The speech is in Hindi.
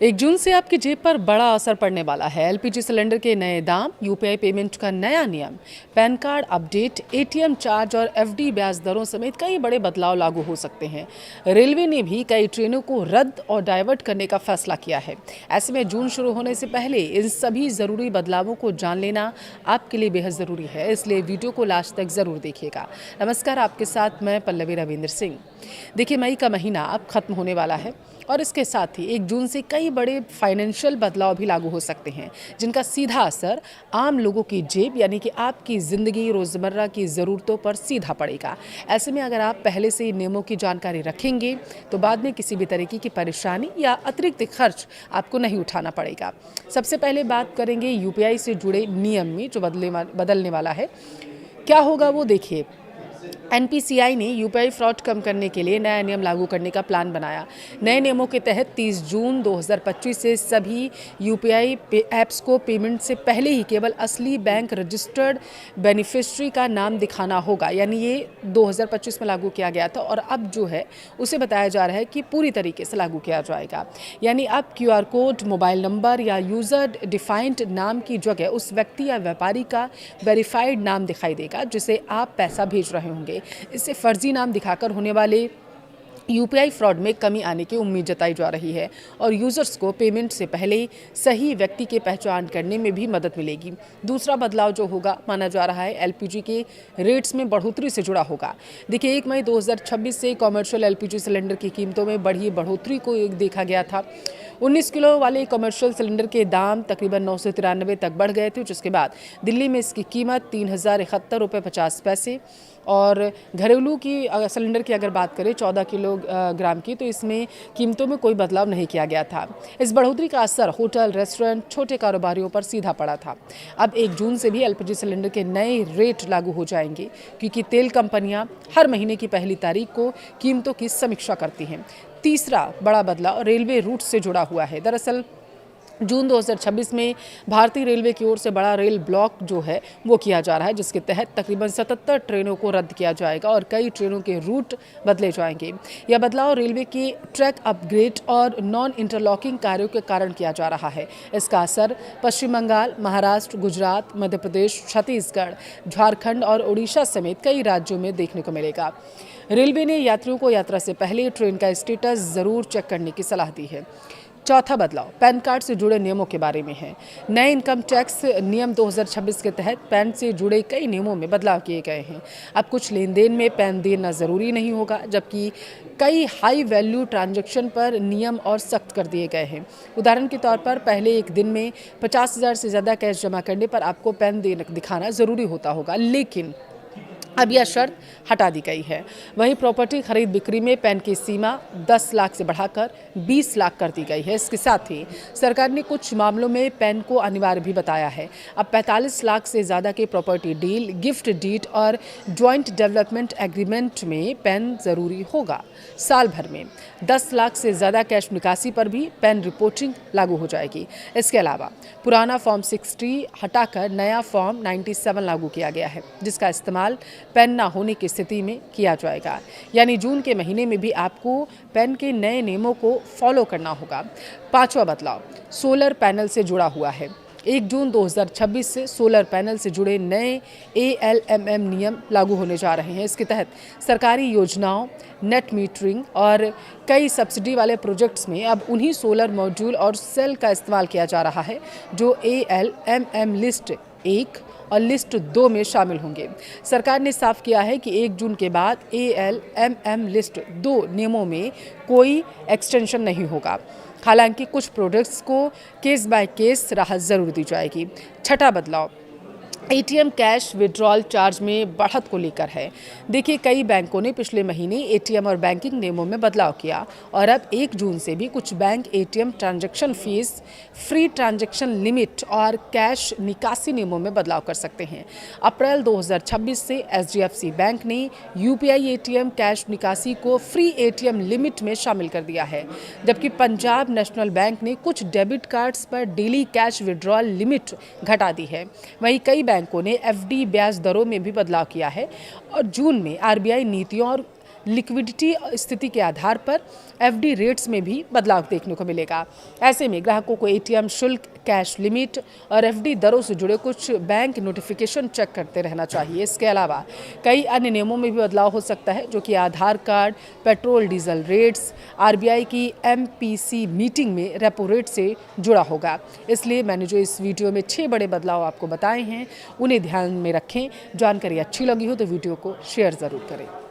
1 जून से आपकी जेब पर बड़ा असर पड़ने वाला है। एलपीजी सिलेंडर के नए दाम, यूपीआई पेमेंट का नया नियम, pan card update, ATM charge और एफडी ब्याज दरों समेत कई बड़े बदलाव लागू हो सकते हैं। रेलवे ने भी कई ट्रेनों को रद्द और डाइवर्ट करने का फैसला किया है। ऐसे में जून शुरू होने से पहले इन सभी ज़रूरी बदलावों को जान लेना आपके लिए बेहद ज़रूरी है, इसलिए वीडियो को लास्ट तक ज़रूर देखिएगा। नमस्कार, आपके साथ मैं पल्लवी रविंद्र सिंह। देखिए, मई का महीना अब खत्म होने वाला है और इसके साथ ही 1 जून से कई बड़े फाइनेंशियल बदलाव भी लागू हो सकते हैं, जिनका सीधा असर आम लोगों की जेब यानी कि आपकी ज़िंदगी, रोज़मर्रा की ज़रूरतों पर सीधा पड़ेगा। ऐसे में अगर आप पहले से नियमों की जानकारी रखेंगे तो बाद में किसी भी तरीके की परेशानी या अतिरिक्त खर्च आपको नहीं उठाना पड़ेगा। सबसे पहले बात करेंगे यूपीआई से जुड़े नियम में जो बदलने वाला है। क्या होगा वो देखिए। एनपीसीआई ने यूपीआई फ्रॉड कम करने के लिए नया नियम लागू करने का प्लान बनाया। नए नियमों के तहत 30 जून 2025 से सभी यूपीआई ऐप्स को पेमेंट से पहले ही केवल असली बैंक रजिस्टर्ड बेनिफिशियरी का नाम दिखाना होगा। यानी ये 2025 में लागू किया गया था और अब जो है उसे बताया जा रहा है कि पूरी तरीके से लागू किया जाएगा। यानी अब क्यूआर कोड, मोबाइल नंबर या यूज़र डिफाइंड नाम की जगह उस व्यक्ति या व्यापारी का वेरीफाइड नाम दिखाई देगा जिसे आप पैसा भेज रहे होंगे। इससे फर्जी नाम दिखाकर होने वाले यूपीआई फ्रॉड में कमी आने की उम्मीद जताई जा रही है और यूजर्स को पेमेंट से पहले सही व्यक्ति की पहचान करने में भी मदद मिलेगी। दूसरा बदलाव जो होगा माना जा रहा है एलपीजी के रेट्स में बढ़ोतरी से जुड़ा होगा। देखिए, 1 मई 2026 से कमर्शियल एलपीजी सिलेंडर की कीमतों में बढ़ोतरी को देखा गया था। 19 किलो वाले कमर्शियल सिलेंडर के दाम तकरीबन 993 तक बढ़ गए थे, जिसके बाद दिल्ली में इसकी कीमत 3071 रुपये 50 पैसे और घरेलू की सिलेंडर की अगर बात करें 14 किलोग्राम की, तो इसमें कीमतों में कोई बदलाव नहीं किया गया था। इस बढ़ोतरी का असर होटल, रेस्टोरेंट, छोटे कारोबारियों पर सीधा पड़ा था। अब 1 जून से भी एलपीजी सिलेंडर के नए रेट लागू हो जाएंगे, क्योंकि तेल कंपनियां हर महीने की पहली तारीख को कीमतों की समीक्षा करती हैं। तीसरा बड़ा बदलाव रेलवे रूट से जुड़ा हुआ है। दरअसल जून 2026 में भारतीय रेलवे की ओर से बड़ा रेल ब्लॉक जो है वो किया जा रहा है, जिसके तहत तकरीबन 77 ट्रेनों को रद्द किया जाएगा और कई ट्रेनों के रूट बदले जाएंगे। यह बदलाव रेलवे के ट्रैक अपग्रेड और नॉन इंटरलॉकिंग कार्यों के कारण किया जा रहा है। इसका असर पश्चिम बंगाल, महाराष्ट्र, गुजरात, मध्य प्रदेश, छत्तीसगढ़, झारखंड और उड़ीसा समेत कई राज्यों में देखने को मिलेगा। रेलवे ने यात्रियों को यात्रा से पहले ट्रेन का स्टेटस जरूर चेक करने की सलाह दी है। चौथा बदलाव पैन कार्ड से जुड़े नियमों के बारे में है। नए इनकम टैक्स नियम 2026 के तहत पैन से जुड़े कई नियमों में बदलाव किए गए हैं। अब कुछ लेन देन में पैन देना ज़रूरी नहीं होगा, जबकि कई हाई वैल्यू ट्रांजैक्शन पर नियम और सख्त कर दिए गए हैं। उदाहरण के तौर पर पहले एक दिन में 50,000 से ज़्यादा कैश जमा करने पर आपको पैन दिखाना ज़रूरी होता होगा, लेकिन अब यह शर्त हटा दी गई है। वहीं प्रॉपर्टी खरीद बिक्री में पैन की सीमा 10 लाख से बढ़ाकर 20 लाख कर दी गई है। इसके साथ ही सरकार ने कुछ मामलों में पैन को अनिवार्य भी बताया है। अब 45 लाख से ज़्यादा के प्रॉपर्टी डील, गिफ्ट डीड और जॉइंट डेवलपमेंट एग्रीमेंट में पैन ज़रूरी होगा। साल भर में 10 लाख से ज़्यादा कैश निकासी पर भी पैन रिपोर्टिंग लागू हो जाएगी। इसके अलावा पुराना फॉर्म 60 हटाकर नया फॉर्म 97 लागू किया गया है, जिसका इस्तेमाल पैन ना होने की स्थिति में किया जाएगा। यानी जून के महीने में भी आपको पैन के नए नियमों को फॉलो करना होगा। पांचवा बदलाव सोलर पैनल से जुड़ा हुआ है। 1 जून 2026 से सोलर पैनल से जुड़े नए ALMM नियम लागू होने जा रहे हैं। इसके तहत सरकारी योजनाओं, नेट मीटरिंग और कई सब्सिडी वाले प्रोजेक्ट्स में अब उन्हीं सोलर मॉड्यूल और सेल का इस्तेमाल किया जा रहा है जो ALMM लिस्ट 1 और लिस्ट 2 में शामिल होंगे। सरकार ने साफ किया है कि 1 जून के बाद ALMM लिस्ट 2 नियमों में कोई एक्सटेंशन नहीं होगा। हालांकि कुछ प्रोडक्ट्स को केस बाय केस राहत जरूर दी जाएगी। छठा बदलाव एटीएम कैश विड्रॉल चार्ज में बढ़त को लेकर है। देखिए, कई बैंकों ने पिछले महीने एटीएम और बैंकिंग नियमों में बदलाव किया और अब 1 जून से भी कुछ bank ATM transaction fees, free transaction limit और कैश निकासी नियमों में बदलाव कर सकते हैं। अप्रैल 2026 से एचडीएफसी बैंक ने यूपीआई एटीएम कैश निकासी को फ्री एटीएम लिमिट में शामिल कर दिया है, जबकि पंजाब नेशनल बैंक ने कुछ डेबिट कार्ड्स पर डेली कैश विड्रॉल लिमिट घटा दी है। वहीं कई बैंकों ने एफडी ब्याज दरों में भी बदलाव किया है और जून में आरबीआई नीतियों और लिक्विडिटी स्थिति के आधार पर एफडी रेट्स में भी बदलाव देखने को मिलेगा। ऐसे में ग्राहकों को एटीएम शुल्क, कैश लिमिट और एफडी दरों से जुड़े कुछ बैंक नोटिफिकेशन चेक करते रहना चाहिए। इसके अलावा कई अन्य नियमों में भी बदलाव हो सकता है, जो कि Aadhaar card, petrol diesel rates, RBI की एमपीसी मीटिंग में रेपो रेट से जुड़ा होगा। इसलिए मैंने जो इस वीडियो में 6 बड़े बदलाव आपको बताए हैं, उन्हें ध्यान में रखें। जानकारी अच्छी लगी हो तो वीडियो को शेयर ज़रूर करें।